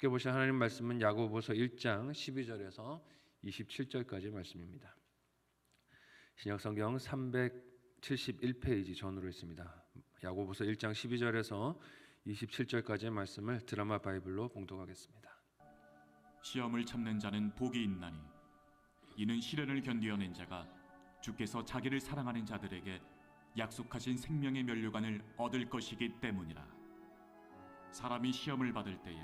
함께 보실 하나님 말씀은 야고보서 1장 12절에서 27절까지 말씀입니다. 신약성경 371페이지 전으로 있습니다. 야고보서 1장 12절에서 27절까지의 말씀을 드라마 바이블로 봉독하겠습니다. 시험을 참는 자는 복이 있나니 이는 시련을 견디어낸 자가 주께서 자기를 사랑하는 자들에게 약속하신 생명의 면류관을 얻을 것이기 때문이라. 사람이 시험을 받을 때에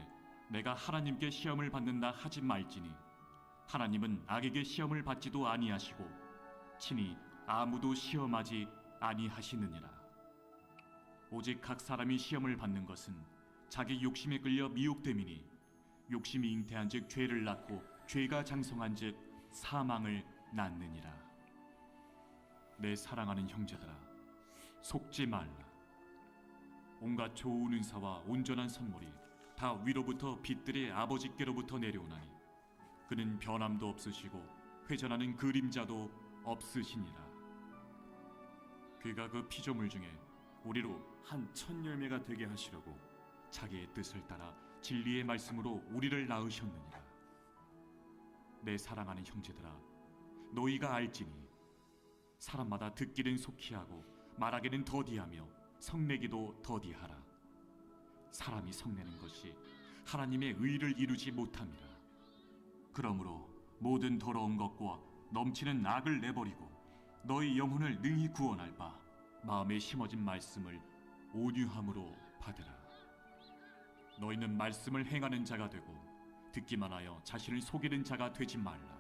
내가 하나님께 시험을 받는다 하지 말지니 하나님은 악에게 시험을 받지도 아니하시고 친히 아무도 시험하지 아니하시느니라. 오직 각 사람이 시험을 받는 것은 자기 욕심에 끌려 미혹됨이니 욕심이 잉태한즉 죄를 낳고 죄가 장성한즉 사망을 낳느니라. 내 사랑하는 형제들아, 속지 말라. 온갖 좋은 은사와 온전한 선물이 다 위로부터 빛들의 아버지께로부터 내려오나니 그는 변함도 없으시고 회전하는 그림자도 없으시니라. 그가 그 피조물 중에 우리로 한 첫 열매가 되게 하시려고 자기의 뜻을 따라 진리의 말씀으로 우리를 낳으셨느니라. 내 사랑하는 형제들아, 너희가 알지니 사람마다 듣기는 속히 하고 말하기는 더디하며 성내기도 더디하라. 사람이 성내는 것이 하나님의 의를 이루지 못함이라. 그러므로 모든 더러운 것과 넘치는 악을 내버리고 너희 영혼을 능히 구원할 바 마음에 심어진 말씀을 온유함으로 받으라. 너희는 말씀을 행하는 자가 되고 듣기만 하여 자신을 속이는 자가 되지 말라.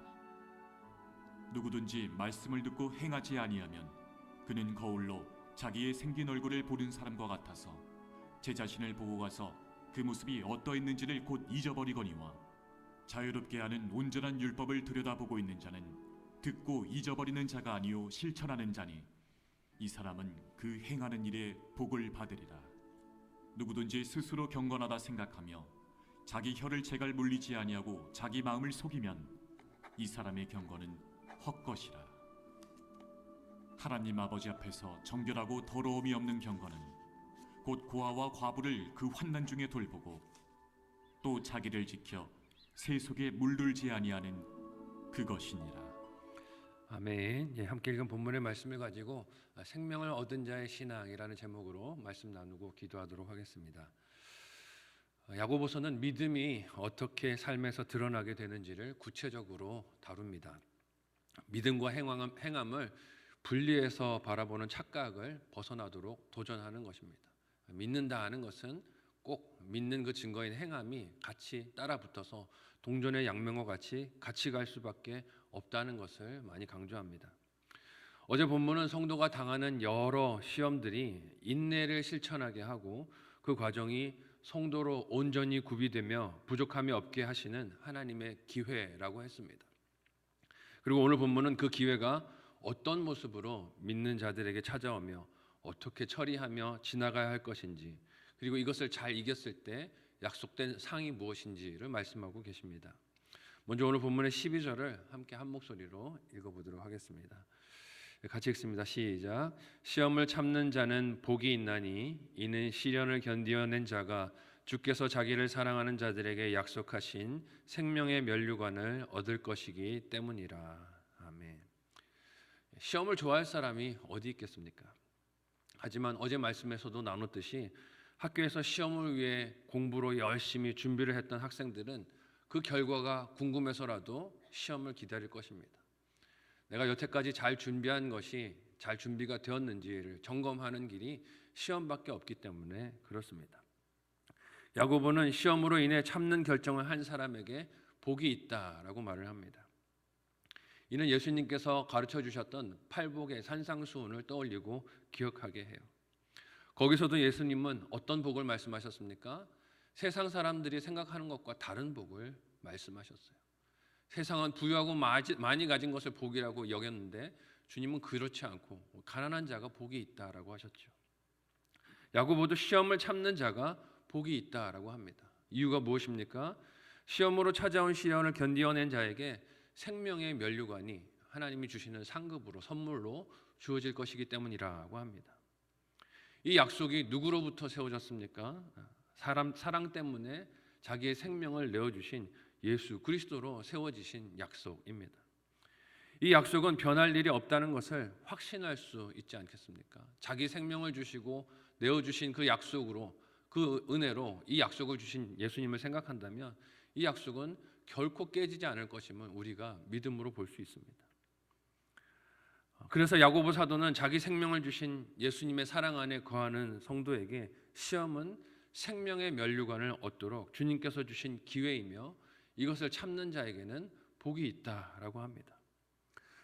누구든지 말씀을 듣고 행하지 아니하면 그는 거울로 자기의 생긴 얼굴을 보는 사람과 같아서 제 자신을 보고 가서 그 모습이 어떠했는지를 곧 잊어버리거니와 자유롭게 하는 온전한 율법을 들여다보고 있는 자는 듣고 잊어버리는 자가 아니요 실천하는 자니 이 사람은 그 행하는 일에 복을 받으리라. 누구든지 스스로 경건하다 생각하며 자기 혀를 제갈 물리지 아니하고 자기 마음을 속이면 이 사람의 경건은 헛것이라. 하나님 아버지 앞에서 정결하고 더러움이 없는 경건은 곧 고아와 과부를 그 환난 중에 돌보고 또 자기를 지켜 새 속에 물들지 아니하는 그것이니라. 아멘. 함께 읽은 본문의 말씀을 가지고 생명을 얻은 자의 신앙이라는 제목으로 말씀 나누고 기도하도록 하겠습니다. 야고보서는 믿음이 어떻게 삶에서 드러나게 되는지를 구체적으로 다룹니다. 믿음과 행함을 분리해서 바라보는 착각을 벗어나도록 도전하는 것입니다. 믿는다 하는 것은 꼭 믿는 그 증거인 행함이 같이 따라 붙어서 동전의 양면과 같이 갈 수밖에 없다는 것을 많이 강조합니다. 어제 본문은 성도가 당하는 여러 시험들이 인내를 실천하게 하고 그 과정이 성도로 온전히 구비되며 부족함이 없게 하시는 하나님의 기회라고 했습니다. 그리고 오늘 본문은 그 기회가 어떤 모습으로 믿는 자들에게 찾아오며 어떻게 처리하며 지나가야 할 것인지, 그리고 이것을 잘 이겼을 때 약속된 상이 무엇인지를 말씀하고 계십니다. 먼저 오늘 본문의 12절을 함께 한 목소리로 읽어보도록 하겠습니다. 같이 읽습니다. 시작. 시험을 참는 자는 복이 있나니 이는 시련을 견디어낸 자가 주께서 자기를 사랑하는 자들에게 약속하신 생명의 면류관을 얻을 것이기 때문이라. 아멘. 시험을 좋아할 사람이 어디 있겠습니까? 하지만 어제 말씀에서도 나눴듯이 학교에서 시험을 위해 공부로 열심히 준비를 했던 학생들은 그 결과가 궁금해서라도 시험을 기다릴 것입니다. 내가 여태까지 잘 준비한 것이 잘 준비가 되었는지를 점검하는 길이 시험밖에 없기 때문에 그렇습니다. 야고보는 시험으로 인해 참는 결정을 한 사람에게 복이 있다라고 말을 합니다. 이는 예수님께서 가르쳐 주셨던 팔복의 산상수훈을 떠올리고 기억하게 해요. 거기서도 예수님은 어떤 복을 말씀하셨습니까? 세상 사람들이 생각하는 것과 다른 복을 말씀하셨어요. 세상은 부유하고 많이 가진 것을 복이라고 여겼는데 주님은 그렇지 않고 가난한 자가 복이 있다라고 하셨죠. 야고보도 시험을 참는 자가 복이 있다라고 합니다. 이유가 무엇입니까? 시험으로 찾아온 시련을 견디어낸 자에게 생명의 면류관이 하나님이 주시는 상급으로 선물로 주어질 것이기 때문이라고 합니다. 이 약속이 누구로부터 세워졌습니까? 사랑 때문에 자기의 생명을 내어주신 예수 그리스도로 세워지신 약속입니다. 이 약속은 변할 일이 없다는 것을 확신할 수 있지 않겠습니까? 자기 생명을 주시고 내어주신 그 약속으로, 그 은혜로 이 약속을 주신 예수님을 생각한다면 이 약속은 결코 깨지지 않을 것임을 우리가 믿음으로 볼 수 있습니다. 그래서 야고보 사도는 자기 생명을 주신 예수님의 사랑 안에 거하는 성도에게 시험은 생명의 면류관을 얻도록 주님께서 주신 기회이며 이것을 참는 자에게는 복이 있다라고 합니다.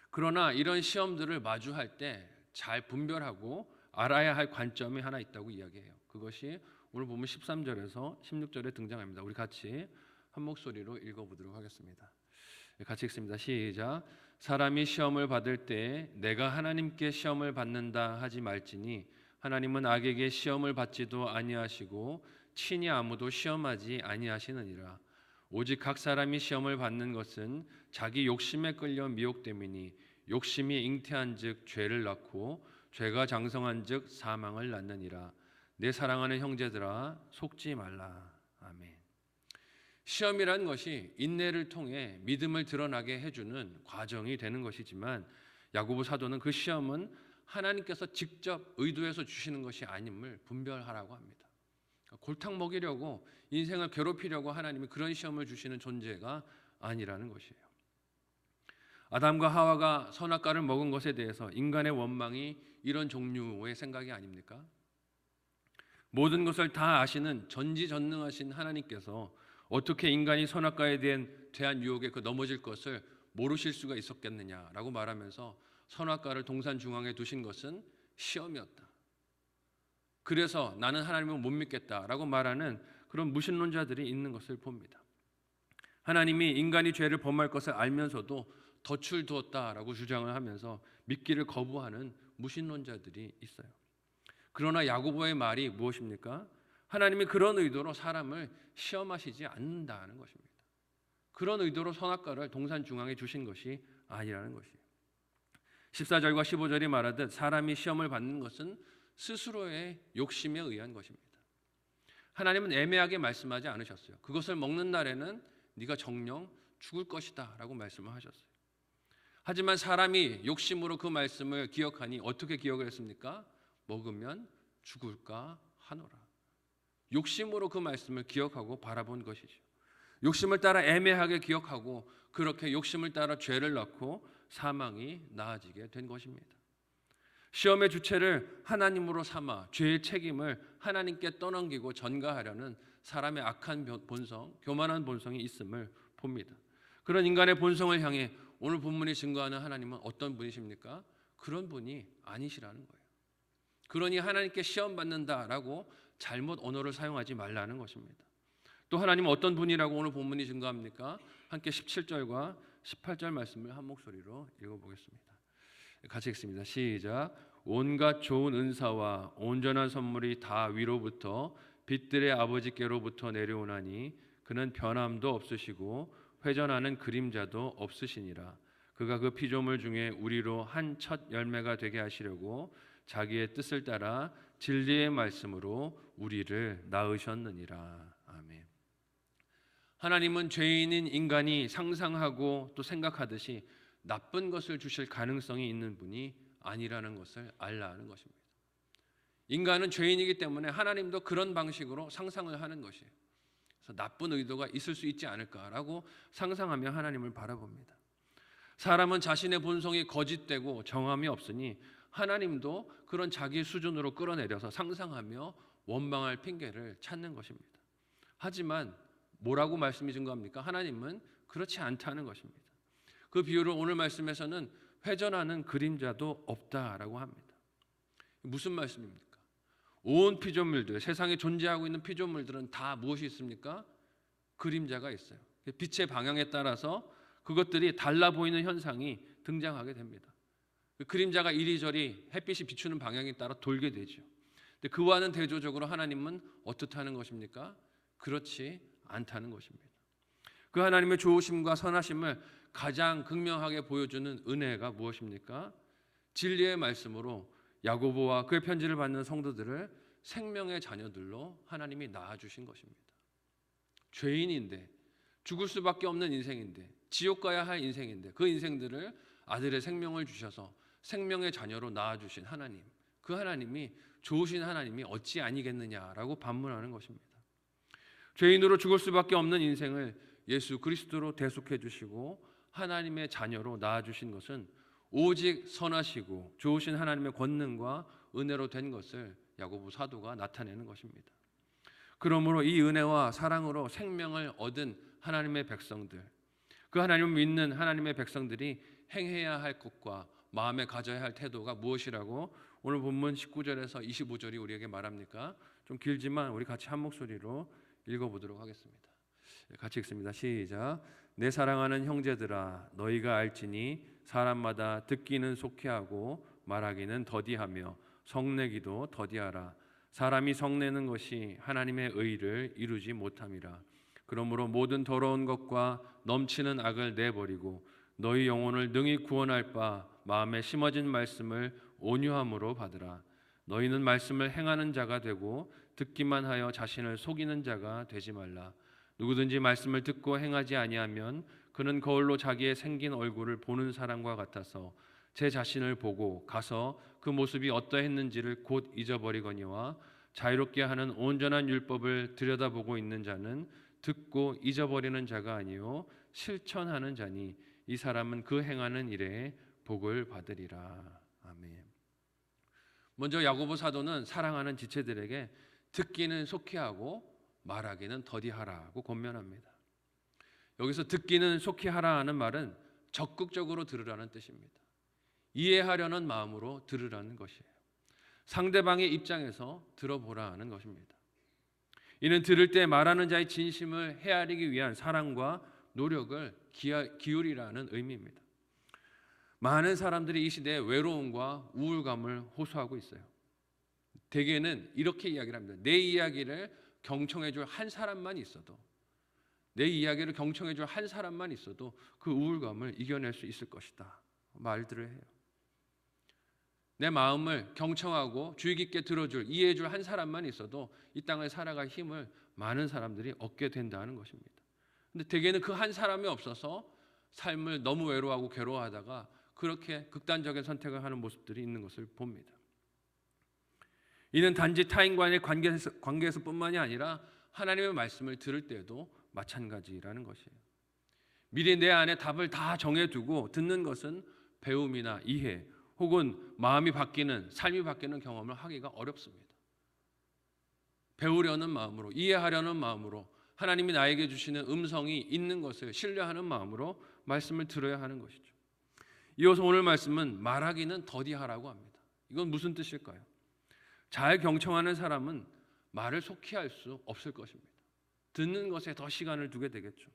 그러나 이런 시험들을 마주할 때 잘 분별하고 알아야 할 관점이 하나 있다고 이야기해요. 그것이 오늘 보면 13절에서 16절에 등장합니다. 우리 같이 한 목소리로 읽어보도록 하겠습니다. 같이 읽습니다. 시작. 사람이 시험을 받을 때 내가 하나님께 시험을 받는다 하지 말지니 하나님은 악에게 시험을 받지도 아니하시고 친히 아무도 시험하지 아니하시느니라. 오직 각 사람이 시험을 받는 것은 자기 욕심에 끌려 미혹됨이니 욕심이 잉태한즉 죄를 낳고 죄가 장성한즉 사망을 낳느니라. 내 사랑하는 형제들아 속지 말라. 아멘. 시험이란 것이 인내를 통해 믿음을 드러나게 해주는 과정이 되는 것이지만 야고보 사도는 그 시험은 하나님께서 직접 의도해서 주시는 것이 아님을 분별하라고 합니다. 골탕 먹이려고 인생을 괴롭히려고 하나님이 그런 시험을 주시는 존재가 아니라는 것이에요. 아담과 하와가 선악과를 먹은 것에 대해서 인간의 원망이 이런 종류의 생각이 아닙니까? 모든 것을 다 아시는 전지전능하신 하나님께서 어떻게 인간이 선악과에 대한 유혹에 넘어질 것을 모르실 수가 있었겠느냐라고 말하면서 선악과를 동산 중앙에 두신 것은 시험이었다. 그래서 나는 하나님을 못 믿겠다라고 말하는 그런 무신론자들이 있는 것을 봅니다. 하나님이 인간이 죄를 범할 것을 알면서도 덫을 두었다라고 주장을 하면서 믿기를 거부하는 무신론자들이 있어요. 그러나 야고보의 말이 무엇입니까? 하나님이 그런 의도로 사람을 시험하시지 않는다는 것입니다. 그런 의도로 선악과를 동산 중앙에 주신 것이 아니라는 것이에요. 14절과 15절이 말하듯 사람이 시험을 받는 것은 스스로의 욕심에 의한 것입니다. 하나님은 애매하게 말씀하지 않으셨어요. 그것을 먹는 날에는 네가 정녕 죽을 것이다 라고 말씀을 하셨어요. 하지만 사람이 욕심으로 그 말씀을 기억하니 어떻게 기억을 했습니까? 먹으면 죽을까 하노라. 욕심으로 그 말씀을 기억하고 바라본 것이죠. 욕심을 따라 애매하게 기억하고 그렇게 욕심을 따라 죄를 낳고 사망이 나아지게 된 것입니다. 시험의 주체를 하나님으로 삼아 죄의 책임을 하나님께 떠넘기고 전가하려는 사람의 악한 본성, 교만한 본성이 있음을 봅니다. 그런 인간의 본성을 향해 오늘 본문이 증거하는 하나님은 어떤 분이십니까? 그런 분이 아니시라는 거예요. 그러니 하나님께 시험 받는다라고 잘못 언어를 사용하지 말라는 것입니다. 또 하나님은 어떤 분이라고 오늘 본문이 증거합니까? 함께 17절과 18절 말씀을 한 목소리로 읽어보겠습니다. 같이 읽습니다. 시작. 온갖 좋은 은사와 온전한 선물이 다 위로부터 빛들의 아버지께로부터 내려오나니 그는 변함도 없으시고 회전하는 그림자도 없으시니라. 그가 그 피조물 중에 우리로 한 첫 열매가 되게 하시려고 자기의 뜻을 따라 진리의 말씀으로 우리를 낳으셨느니라. 아멘. 하나님은 죄인인 인간이 상상하고 또 생각하듯이 나쁜 것을 주실 가능성이 있는 분이 아니라는 것을 알라 하는 것입니다. 인간은 죄인이기 때문에 하나님도 그런 방식으로 상상을 하는 것이에요. 그래서 나쁜 의도가 있을 수 있지 않을까라고 상상하며 하나님을 바라봅니다. 사람은 자신의 본성이 거짓되고 정함이 없으니 하나님도 그런 자기 수준으로 끌어내려서 상상하며 원망할 핑계를 찾는 것입니다. 하지만 뭐라고 말씀이 증거합니까? 하나님은 그렇지 않다는 것입니다. 그 비유를 오늘 말씀에서는 회전하는 그림자도 없다라고 합니다. 무슨 말씀입니까? 온 피조물들, 세상에 존재하고 있는 피조물들은 다 무엇이 있습니까? 그림자가 있어요. 빛의 방향에 따라서 그것들이 달라 보이는 현상이 등장하게 됩니다. 그 그림자가 이리저리 햇빛이 비추는 방향에 따라 돌게 되죠. 근데 그와는 대조적으로 하나님은 어떻다는 것입니까? 그렇지 않다는 것입니다. 그 하나님의 좋으심과 선하심을 가장 극명하게 보여주는 은혜가 무엇입니까? 진리의 말씀으로 야고보와 그의 편지를 받는 성도들을 생명의 자녀들로 하나님이 낳아주신 것입니다. 죄인인데, 죽을 수밖에 없는 인생인데, 지옥 가야 할 인생인데, 그 인생들을 아들의 생명을 주셔서 생명의 자녀로 낳아주신 하나님, 그 하나님이 좋으신 하나님이 어찌 아니겠느냐라고 반문하는 것입니다. 죄인으로 죽을 수밖에 없는 인생을 예수 그리스도로 대속해 주시고 하나님의 자녀로 낳아주신 것은 오직 선하시고 좋으신 하나님의 권능과 은혜로 된 것을 야고보 사도가 나타내는 것입니다. 그러므로 이 은혜와 사랑으로 생명을 얻은 하나님의 백성들, 그 하나님을 믿는 하나님의 백성들이 행해야 할 것과 마음에 가져야 할 태도가 무엇이라고 오늘 본문 19절에서 25절이 우리에게 말합니까? 좀 길지만 우리 같이 한 목소리로 읽어보도록 하겠습니다. 같이 읽습니다. 시작. 내 사랑하는 형제들아, 너희가 알지니 사람마다 듣기는 속히하고 말하기는 더디하며 성내기도 더디하라. 사람이 성내는 것이 하나님의 의를 이루지 못함이라. 그러므로 모든 더러운 것과 넘치는 악을 내버리고 너희 영혼을 능히 구원할 바 마음에 심어진 말씀을 온유함으로 받으라. 너희는 말씀을 행하는 자가 되고 듣기만 하여 자신을 속이는 자가 되지 말라. 누구든지 말씀을 듣고 행하지 아니하면 그는 거울로 자기의 생긴 얼굴을 보는 사람과 같아서 제 자신을 보고 가서 그 모습이 어떠했는지를 곧 잊어버리거니와 자유롭게 하는 온전한 율법을 들여다보고 있는 자는 듣고 잊어버리는 자가 아니요 실천하는 자니 이 사람은 그 행하는 일에 복을 받으리라. 아멘. 먼저 야고보 사도는 사랑하는 지체들에게 듣기는 속히 하고 말하기는 더디하라고 권면합니다. 여기서 듣기는 속히 하라 하는 말은 적극적으로 들으라는 뜻입니다. 이해하려는 마음으로 들으라는 것이에요. 상대방의 입장에서 들어보라 하는 것입니다. 이는 들을 때 말하는 자의 진심을 헤아리기 위한 사랑과 노력을 기울이라는 의미입니다. 많은 사람들이 이 시대에 외로움과 우울감을 호소하고 있어요. 대개는 이렇게 이야기를 합니다. 내 이야기를 경청해 줄 한 사람만 있어도, 내 이야기를 경청해 줄 한 사람만 있어도 그 우울감을 이겨낼 수 있을 것이다 말들을 해요. 내 마음을 경청하고 주의 깊게 들어줄, 이해해 줄 한 사람만 있어도 이 땅을 살아갈 힘을 많은 사람들이 얻게 된다는 것입니다. 근데 대개는 그 한 사람이 없어서 삶을 너무 외로워하고 괴로워하다가 그렇게 극단적인 선택을 하는 모습들이 있는 것을 봅니다. 이는 단지 타인과의 관계에서뿐만이 아니라 하나님의 말씀을 들을 때도 마찬가지라는 것이에요. 미리 내 안에 답을 다 정해두고 듣는 것은 배움이나 이해 혹은 마음이 바뀌는, 삶이 바뀌는 경험을 하기가 어렵습니다. 배우려는 마음으로, 이해하려는 마음으로, 하나님이 나에게 주시는 음성이 있는 것을 신뢰하는 마음으로 말씀을 들어야 하는 것이죠. 이어서 오늘 말씀은 말하기는 더디하라고 합니다. 이건 무슨 뜻일까요? 잘 경청하는 사람은 말을 속히 할 수 없을 것입니다. 듣는 것에 더 시간을 두게 되겠죠.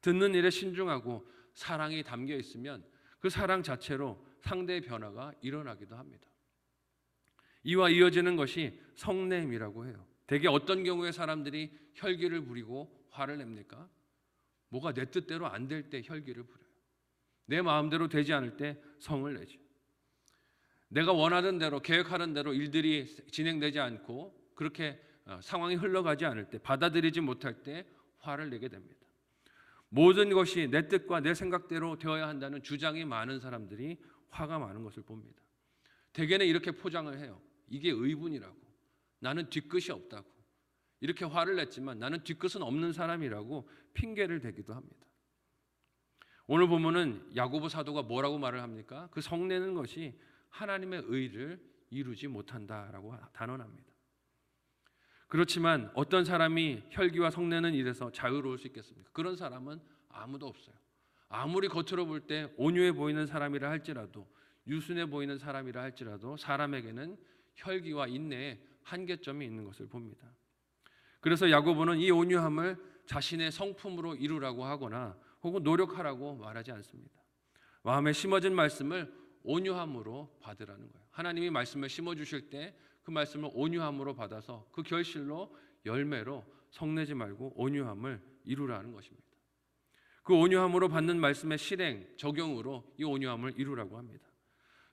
듣는 일에 신중하고 사랑이 담겨 있으면 그 사랑 자체로 상대의 변화가 일어나기도 합니다. 이와 이어지는 것이 성냄이라고 해요. 대개 어떤 경우에 사람들이 혈기를 부리고 화를 냅니까? 뭐가 내 뜻대로 안 될 때 혈기를 부려요. 내 마음대로 되지 않을 때 성을 내죠. 내가 원하던 대로, 계획하던 대로 일들이 진행되지 않고 그렇게 상황이 흘러가지 않을 때, 받아들이지 못할 때 화를 내게 됩니다. 모든 것이 내 뜻과 내 생각대로 되어야 한다는 주장이 많은 사람들이 화가 많은 것을 봅니다. 대개는 이렇게 포장을 해요. 이게 의분이라고, 나는 뒤끝이 없다고, 이렇게 화를 냈지만 나는 뒤끝은 없는 사람이라고 핑계를 대기도 합니다. 오늘 보면은 야고보 사도가 뭐라고 말을 합니까? 그 성내는 것이 하나님의 의를 이루지 못한다라고 단언합니다. 그렇지만 어떤 사람이 혈기와 성내는 일에서 자유로울 수 있겠습니까? 그런 사람은 아무도 없어요. 아무리 겉으로 볼 때 온유해 보이는 사람이라 할지라도, 유순해 보이는 사람이라 할지라도 사람에게는 혈기와 인내에 한계점이 있는 것을 봅니다. 그래서 야고보는 이 온유함을 자신의 성품으로 이루라고 하거나 혹은 노력하라고 말하지 않습니다. 마음에 심어진 말씀을 온유함으로 받으라는 거예요. 하나님이 말씀을 심어주실 때 그 말씀을 온유함으로 받아서 그 결실로, 열매로 성내지 말고 온유함을 이루라는 것입니다. 그 온유함으로 받는 말씀의 실행, 적용으로 이 온유함을 이루라고 합니다.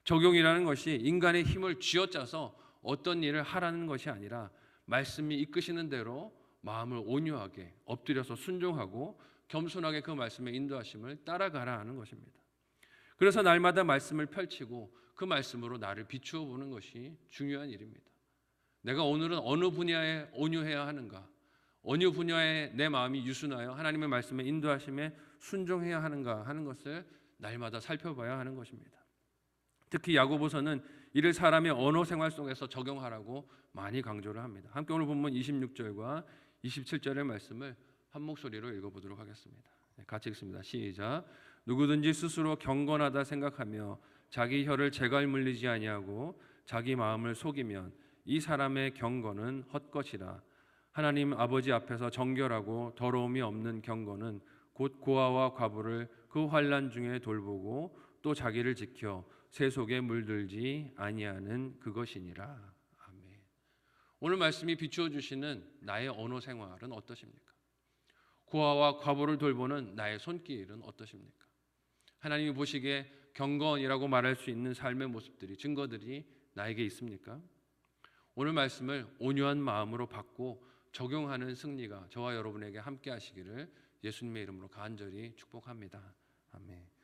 적용이라는 것이 인간의 힘을 쥐어짜서 어떤 일을 하라는 것이 아니라 말씀이 이끄시는 대로 마음을 온유하게 엎드려서 순종하고 겸손하게 그 말씀의 인도하심을 따라가라 하는 것입니다. 그래서 날마다 말씀을 펼치고 그 말씀으로 나를 비추어 보는 것이 중요한 일입니다. 내가 오늘은 어느 분야에 온유해야 하는가, 어느 분야에 내 마음이 유순하여 하나님의 말씀에 인도하심에 순종해야 하는가 하는 것을 날마다 살펴봐야 하는 것입니다. 특히 야고보서는 이를 사람의 언어 생활 속에서 적용하라고 많이 강조를 합니다. 함께 오늘 본문 26절과 27절의 말씀을 한 목소리로 읽어보도록 하겠습니다. 같이 읽습니다. 시작. 누구든지 스스로 경건하다 생각하며 자기 혀를 재갈 물리지 아니하고 자기 마음을 속이면 이 사람의 경건은 헛것이라. 하나님 아버지 앞에서 정결하고 더러움이 없는 경건은 곧 고아와 과부를 그 환난 중에 돌보고 또 자기를 지켜 새 속에 물들지 아니하는 그것이니라. 아멘. 오늘 말씀이 비추어 주시는 나의 언어 생활은 어떠십니까? 고아와 과부를 돌보는 나의 손길은 어떠십니까? 하나님이 보시기에 경건이라고 말할 수 있는 삶의 모습들이, 증거들이 나에게 있습니까? 오늘 말씀을 온유한 마음으로 받고 적용하는 승리가 저와 여러분에게 함께 하시기를 예수님의 이름으로 간절히 축복합니다. 아멘.